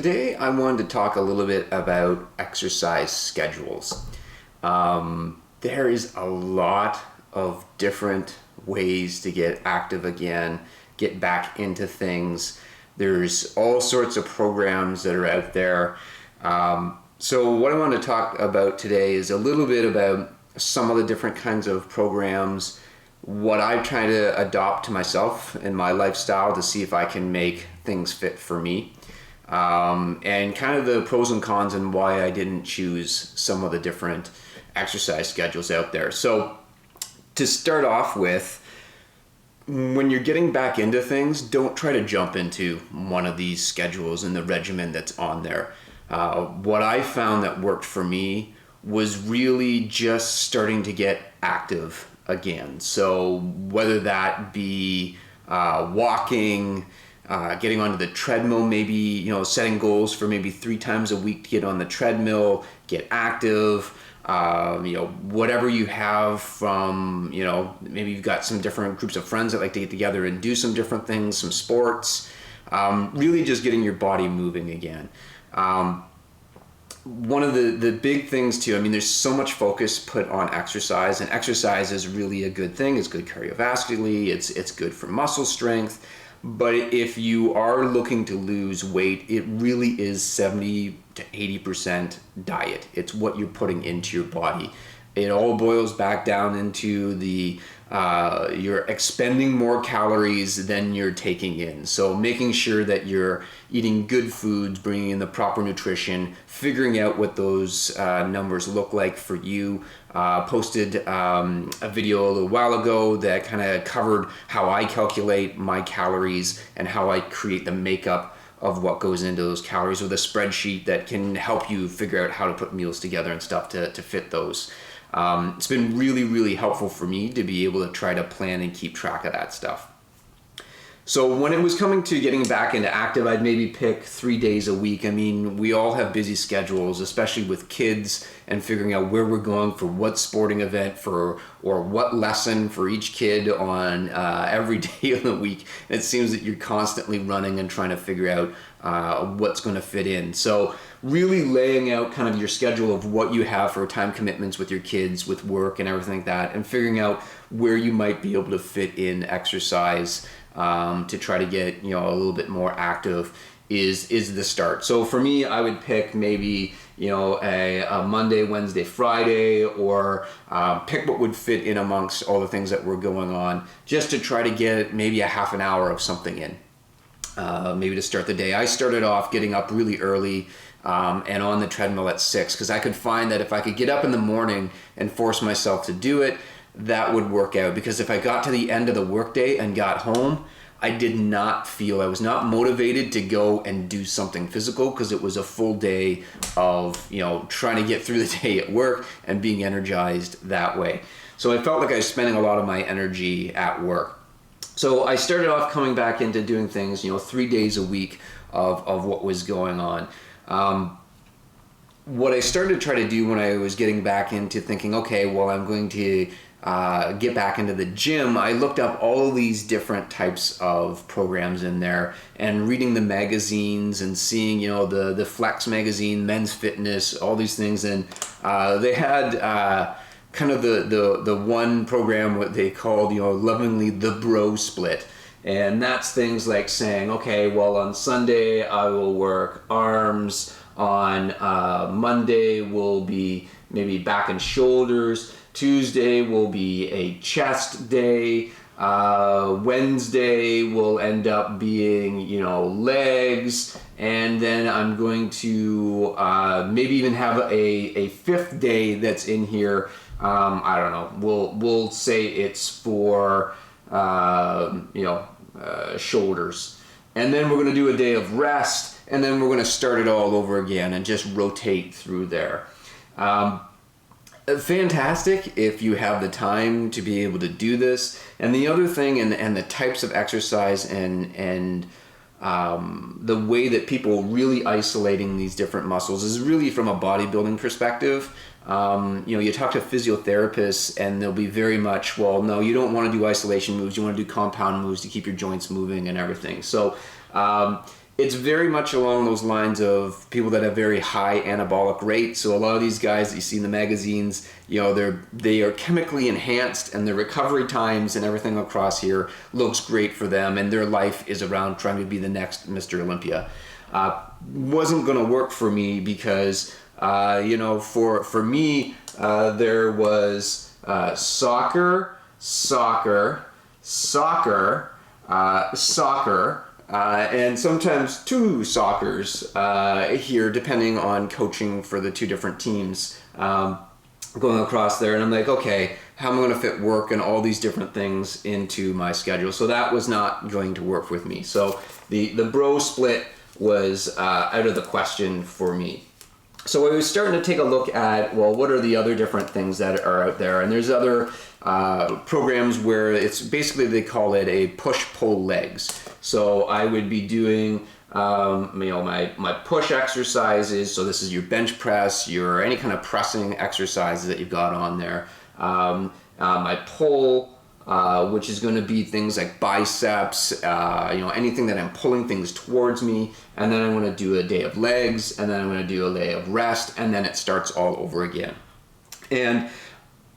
Today I wanted to talk a little bit about exercise schedules. There is a lot of different ways to get active again, get back into things. There's all sorts of programs that are out there. So what I want to talk about today is a little bit about some of the different kinds of programs, what I'm trying to adopt to myself and my lifestyle to see if I can make things fit for me. And kind of the pros and cons and why I didn't choose some of the different exercise schedules out there. So to start off with, when you're getting back into things, don't try to jump into one of these schedules and the regimen that's on there. What I found that worked for me was really just starting to get active again. So whether that be walking, getting onto the treadmill, maybe, setting goals for maybe 3 times a week to get on the treadmill, get active, whatever you have from, maybe you've got some different groups of friends that like to get together and do some different things, some sports, really just getting your body moving again. One of the big things too, there's so much focus put on exercise, and exercise is really a good thing. It's good cardiovascularly, it's good for muscle strength. But if you are looking to lose weight, it really is 70 to 80% diet. It's what you're putting into your body. It all boils back down into you're expending more calories than you're taking in. So making sure that you're eating good foods, bringing in the proper nutrition, figuring out what those numbers look like for you. Posted a video a little while ago that kind of covered how I calculate my calories and how I create the makeup of what goes into those calories with a spreadsheet that can help you figure out how to put meals together and stuff to fit those. It's been really, really helpful for me to be able to try to plan and keep track of that stuff. So when it was coming to getting back into active, I'd maybe pick 3 days a week. We all have busy schedules, especially with kids, and figuring out where we're going for what sporting event or what lesson for each kid on every day of the week. It seems that you're constantly running and trying to figure out what's going to fit in. So really laying out kind of your schedule of what you have for time commitments with your kids, with work and everything like that, and figuring out where you might be able to fit in exercise to try to get a little bit more active is the start. So for me, I would pick maybe a Monday, Wednesday, Friday, or pick what would fit in amongst all the things that were going on, just to try to get maybe a half an hour of something in, maybe to start the day. I started off getting up really early and on the treadmill at 6, because I could find that if I could get up in the morning and force myself to do it, that would work out. Because if I got to the end of the workday and got home, I was not motivated to go and do something physical, because it was a full day of trying to get through the day at work and being energized that way. So I felt like I was spending a lot of my energy at work. So I started off coming back into doing things 3 days a week of what was going on. What I started to try to do when I was getting back into thinking, okay, well, I'm going to get back into the gym, I looked up all these different types of programs in there and reading the magazines and seeing, the Flex magazine, Men's Fitness, all these things. And they had kind of the one program, what they called, lovingly the bro split. And that's things like saying, okay, well, on Sunday I will work arms, on Monday will be maybe back and shoulders, Tuesday will be a chest day, Wednesday will end up being, legs, and then I'm going to maybe even have a 5th day that's in here. I don't know, we'll say it's for shoulders, and then we're going to do a day of rest, and then we're going to start it all over again and just rotate through there. Fantastic if you have the time to be able to do this. And the other thing, and the types of exercise and the way that people really isolating these different muscles is really from a bodybuilding perspective. You talk to physiotherapists and they'll be very much, well, no, you don't want to do isolation moves. You want to do compound moves to keep your joints moving and everything. So it's very much along those lines of people that have very high anabolic rates. So a lot of these guys that you see in the magazines, they are chemically enhanced, and their recovery times and everything across here looks great for them, and their life is around trying to be the next Mr. Olympia. Wasn't going to work for me because for me there was soccer, and sometimes two soccers here, depending on coaching for the two different teams going across there. And I'm like, okay, how am I going to fit work and all these different things into my schedule? So that was not going to work with me. So the bro split was out of the question for me. So I was starting to take a look at, well, what are the other different things that are out there? And there's other programs where it's basically, they call it a push-pull legs. So I would be doing my push exercises. So this is your bench press, your any kind of pressing exercises that you've got on there. My pull, which is going to be things like biceps, anything that I'm pulling things towards me. And then I'm going to do a day of legs, and then I'm going to do a day of rest, and then it starts all over again. And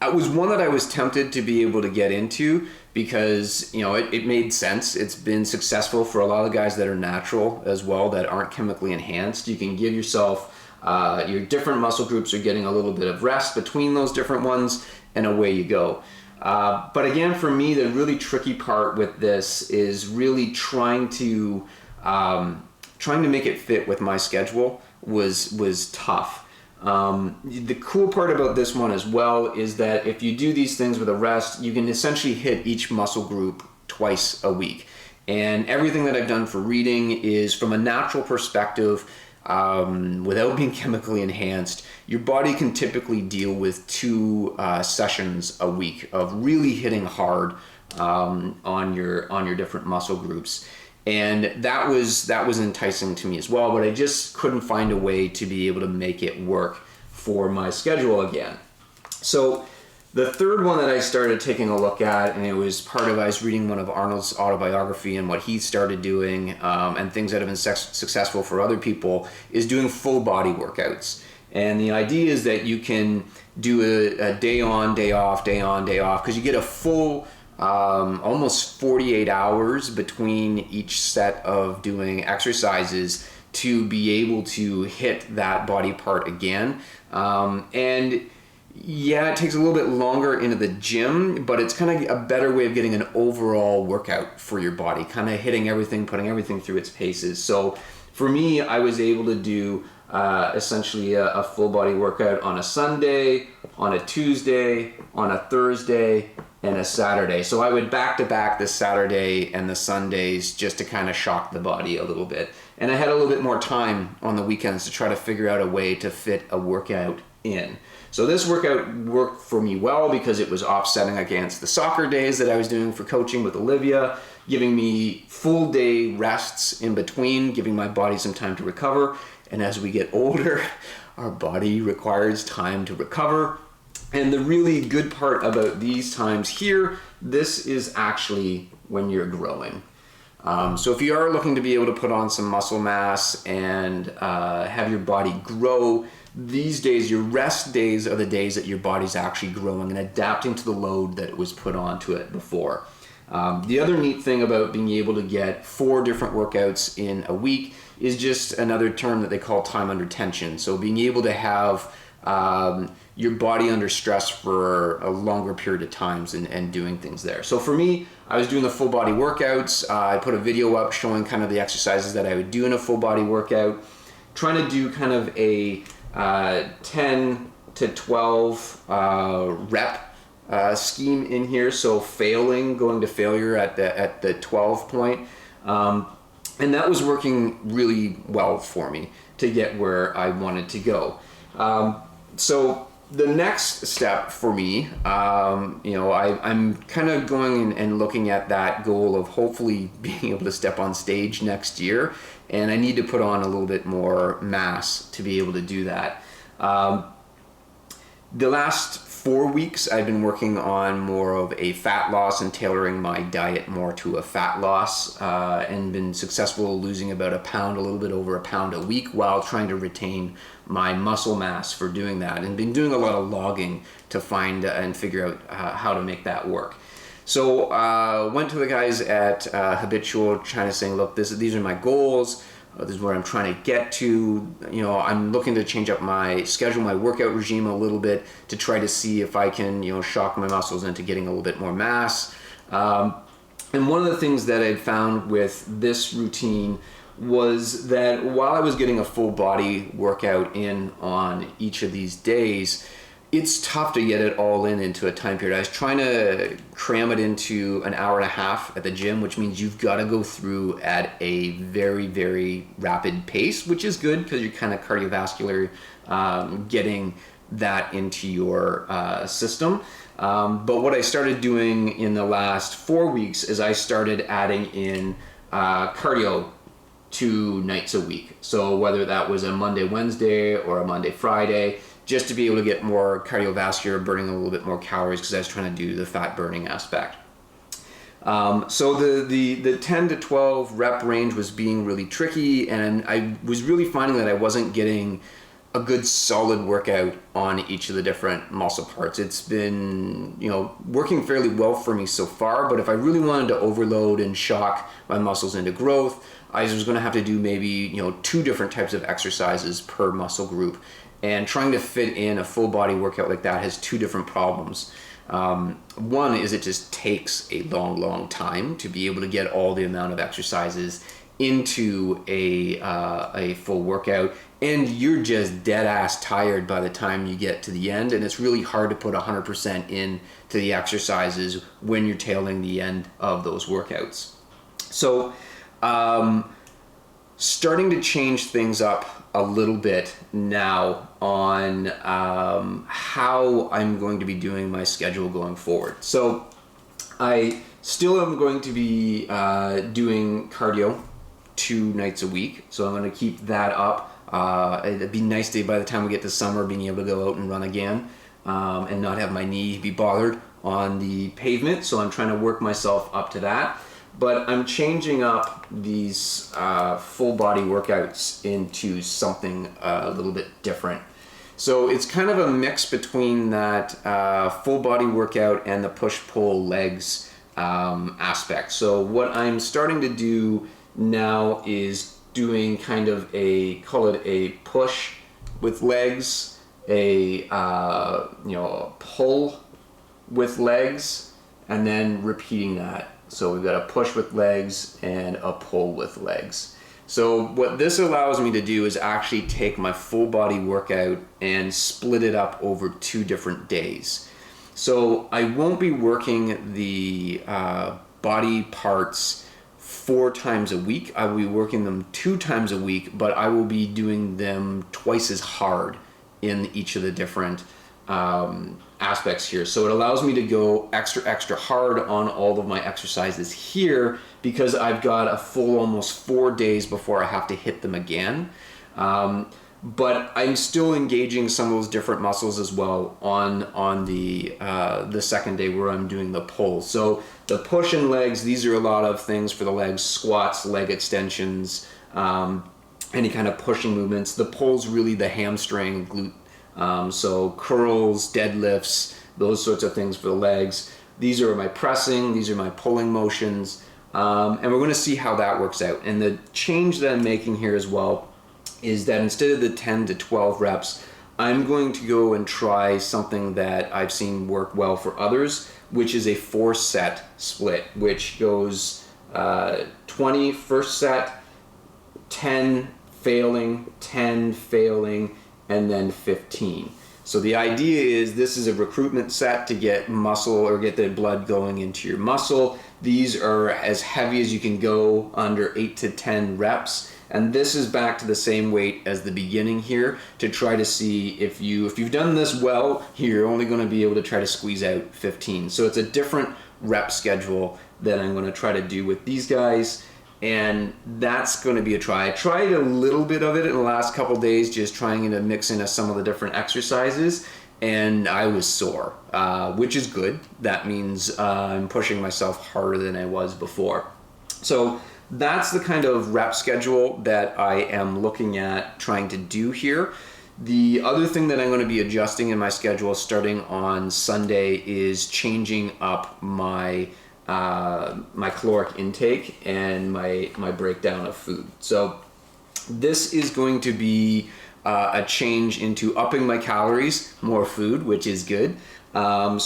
it was one that I was tempted to be able to get into because, it made sense. It's been successful for a lot of guys that are natural as well, that aren't chemically enhanced. You can give yourself, your different muscle groups are getting a little bit of rest between those different ones, and away you go. But again, for me, the really tricky part with this is really trying to make it fit with my schedule was tough. The cool part about this one as well is that if you do these things with a rest, you can essentially hit each muscle group twice a week. And everything that I've done for reading is from a natural perspective, without being chemically enhanced. Your body can typically deal with 2 sessions a week of really hitting hard on your different muscle groups. And that was enticing to me as well, but I just couldn't find a way to be able to make it work for my schedule again. So the third one that I started taking a look at, and it was I was reading one of Arnold's autobiography and what he started doing, and things that have been successful for other people, is doing full body workouts. And the idea is that you can do a day on, day off, day on, day off, because you get a full almost 48 hours between each set of doing exercises to be able to hit that body part again. And yeah, it takes a little bit longer into the gym, but it's kind of a better way of getting an overall workout for your body, kind of hitting everything, putting everything through its paces. So for me, I was able to do essentially a full body workout on a Sunday, on a Tuesday, on a Thursday, and a Saturday. So I would back to back the Saturday and the Sundays just to kind of shock the body a little bit. And I had a little bit more time on the weekends to try to figure out a way to fit a workout in. So this workout worked for me well because it was offsetting against the soccer days that I was doing for coaching with Olivia, giving me full day rests in between, giving my body some time to recover. And as we get older, our body requires time to recover. And the really good part about these times here, this is actually when you're growing. So if you are looking to be able to put on some muscle mass and have your body grow, these days, your rest days are the days that your body's actually growing and adapting to the load that was put onto it before. The other neat thing about being able to get 4 different workouts in a week is just another term that they call time under tension. So being able to have your body under stress for a longer period of times and doing things there. So for me, I was doing the full body workouts. I put a video up showing kind of the exercises that I would do in a full body workout, trying to do kind of a 10 to 12 rep scheme in here. So going to failure at the 12 point. And that was working really well for me to get where I wanted to go. So the next step for me, I'm kind of going and looking at that goal of hopefully being able to step on stage next year, and I need to put on a little bit more mass to be able to do that. The last 4 weeks, I've been working on more of a fat loss and tailoring my diet more to a fat loss, and been successful losing about a pound, a little bit over a pound a week, while trying to retain my muscle mass for doing that, and been doing a lot of logging to find and figure out how to make that work. So went to the guys at Habitual, trying to say, look, these are my goals. This is where I'm trying to get to. I'm looking to change up my schedule, my workout regime a little bit to try to see if I can, shock my muscles into getting a little bit more mass. And one of the things that I found with this routine was that while I was getting a full body workout in on each of these days, it's tough to get it all into a time period. I was trying to cram it into an hour and a half at the gym, which means you've got to go through at a very, very rapid pace, which is good because you're kind of cardiovascular, getting that into your system. But what I started doing in the last 4 weeks is I started adding in cardio 2 nights a week. So whether that was a Monday, Wednesday, or a Monday, Friday, just to be able to get more cardiovascular, burning a little bit more calories, because I was trying to do the fat burning aspect. So the 10 to 12 rep range was being really tricky, and I was really finding that I wasn't getting a good solid workout on each of the different muscle parts. It's been, working fairly well for me so far, but if I really wanted to overload and shock my muscles into growth, I was going to have to do maybe, 2 different types of exercises per muscle group. And trying to fit in a full body workout like that has 2 different problems. One is it just takes a long time to be able to get all the amount of exercises into a full workout, and you're just dead ass tired by the time you get to the end, and it's really hard to put 100% in to the exercises when you're tailing the end of those workouts. So starting to change things up a little bit now on how I'm going to be doing my schedule going forward. So I still am going to be doing cardio 2 nights a week. So I'm going to keep that up. It'd be nice to, by the time we get to summer, being able to go out and run again, and not have my knee be bothered on the pavement. So I'm trying to work myself up to that. But I'm changing up these full body workouts into something a little bit different. So it's kind of a mix between that full body workout and the push-pull legs aspect. So what I'm starting to do now is doing kind of call it a push with legs, a pull with legs, and then repeating that. So we've got a push with legs and a pull with legs. So what this allows me to do is actually take my full body workout and split it up over 2 different days. So I won't be working the body parts 4 times a week. I will be working them 2 times a week, but I will be doing them twice as hard in each of the different aspects here. So it allows me to go extra hard on all of my exercises here, because I've got a full almost 4 days before I have to hit them again. But I'm still engaging some of those different muscles as well on the second day where I'm doing the pull. So the push and legs, these are a lot of things for the legs: squats, leg extensions, any kind of pushing movements. The pull's really the hamstring, glute. So curls, deadlifts, those sorts of things for the legs. These are my pressing, these are my pulling motions, and we're going to see how that works out. And the change that I'm making here as well is that instead of the 10 to 12 reps, I'm going to go and try something that I've seen work well for others, which is a 4-set split, which goes 20 first set, 10 failing, 10 failing, and then 15. So the idea is this is a recruitment set to get muscle or get the blood going into your muscle. These are as heavy as you can go, under 8 to 10 reps. And this is back to the same weight as the beginning here, to try to see if you've done this well, you're only going to be able to try to squeeze out 15. So it's a different rep schedule that I'm going to try to do with these guys. And that's going to be a try. I tried a little bit of it in the last couple days, just trying to mix in some of the different exercises. and I was sore, which is good. That means I'm pushing myself harder than I was before. So that's the kind of rep schedule that I am looking at trying to do here. The other thing that I'm going to be adjusting in my schedule starting on Sunday is changing up my my caloric intake and my breakdown of food. So this is going to be a change into upping my calories, more food, which is good. But I'm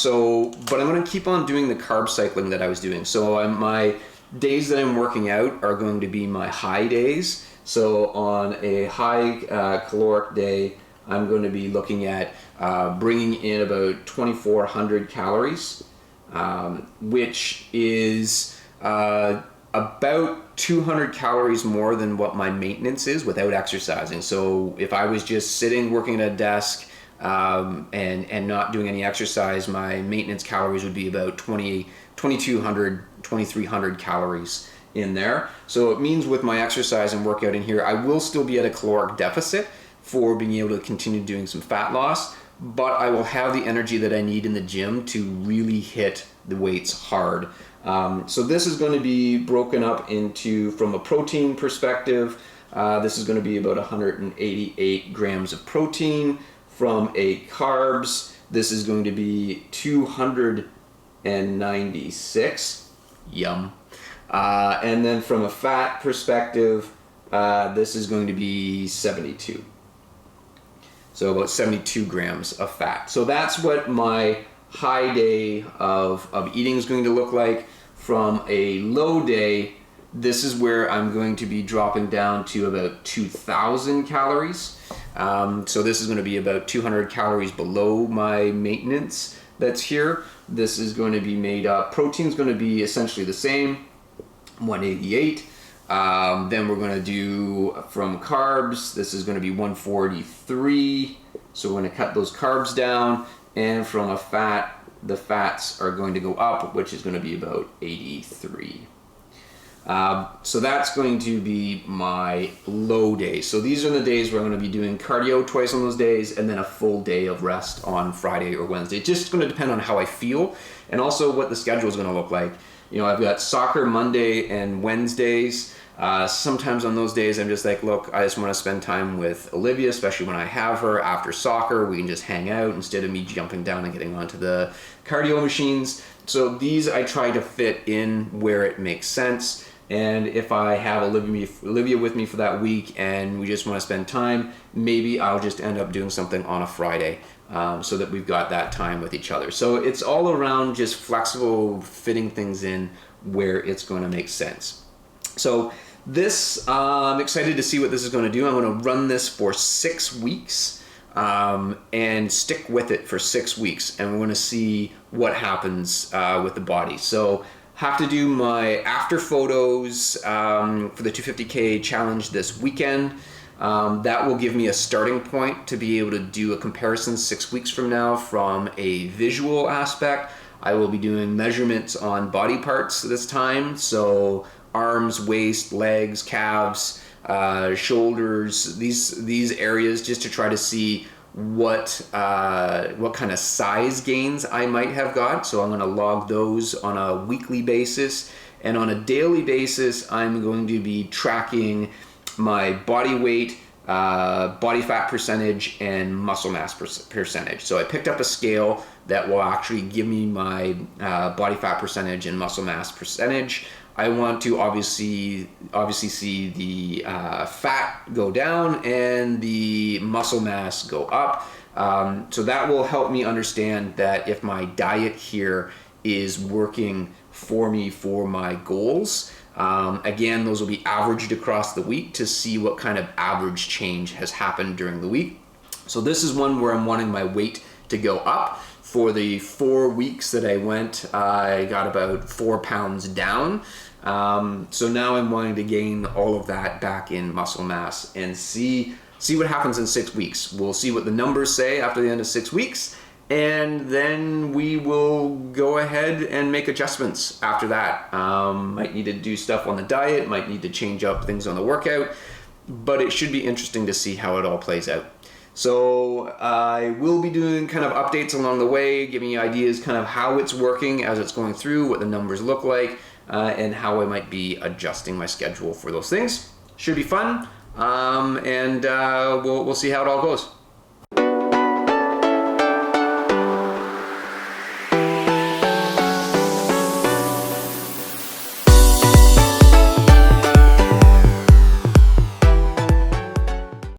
going to keep on doing the carb cycling that I was doing. So my days that I'm working out are going to be my high days. So on a high caloric day, I'm going to be looking at bringing in about 2,400 calories, which is about 200 calories more than what my maintenance is without exercising. So if I was just sitting, working at a desk, and not doing any exercise, my maintenance calories would be about 2,200, 2,300 calories in there. So it means with my exercise and workout in here, I will still be at a caloric deficit for being able to continue doing some fat loss, but I will have the energy that I need in the gym to really hit the weights hard. So this is going to be broken up into, from a protein perspective, this is going to be about 188 grams of protein. From a carbs, this is going to be 296. Yum. And then from a fat perspective, this is going to be 72. So about 72 grams of fat. So that's what my high day of eating is going to look like. From a low day, this is where I'm going to be dropping down to about 2,000 calories. So this is going to be about 200 calories below my maintenance that's here. This is going to be made up. Protein's going to be essentially the same, 188. Then we're going to do from carbs, this is going to be 143. So we're going to cut those carbs down. And from a fat, the fats are going to go up, which is going to be about 83. So that's going to be my low day. So these are the days where I'm going to be doing cardio twice on those days and then a full day of rest on Friday or Wednesday. It's just going to depend on how I feel and also what the schedule is going to look like. You know, I've got soccer Monday and Wednesdays. Sometimes on those days I'm just like, look, I just want to spend time with Olivia, especially when I have her after soccer. We can just hang out instead of me jumping down and getting onto the cardio machines. So these I try to fit in where it makes sense. And if I have Olivia with me for that week and we just want to spend time, maybe I'll just end up doing something on a Friday so that we've got that time with each other. So it's all around just flexible, fitting things in where it's going to make sense. So this, I'm excited to see what this is going to do. I'm going to run this for 6 weeks and stick with it for 6 weeks. And we're going to see what happens with the body. So have to do my after photos for the 250K challenge this weekend. That will give me a starting point to be able to do a comparison 6 weeks from now from a visual aspect. I will be doing measurements on body parts this time. So arms, waist, legs, calves, shoulders, these areas, just to try to see what kind of size gains I might have got. So I'm going to log those on a weekly basis, and on a daily basis I'm going to be tracking my body weight, body fat percentage, and muscle mass percentage. So I picked up a scale that will actually give me my body fat percentage and muscle mass percentage. I want to obviously see the fat go down and the muscle mass go up. So that will help me understand that if my diet here is working for me for my goals. Again, those will be averaged across the week to see what kind of average change has happened during the week. So this is one where I'm wanting my weight to go up. For the 4 weeks that I went, I got about 4 pounds down. So now I'm wanting to gain all of that back in muscle mass and see what happens in 6 weeks. We'll see what the numbers say after the end of 6 weeks, and then we will go ahead and make adjustments after that. Might need to do stuff on the diet, might need to change up things on the workout, but it should be interesting to see how it all plays out. So I will be doing kind of updates along the way, giving you ideas kind of how it's working as it's going through, what the numbers look like, and how I might be adjusting my schedule for those things. Should be fun, and we'll see how it all goes.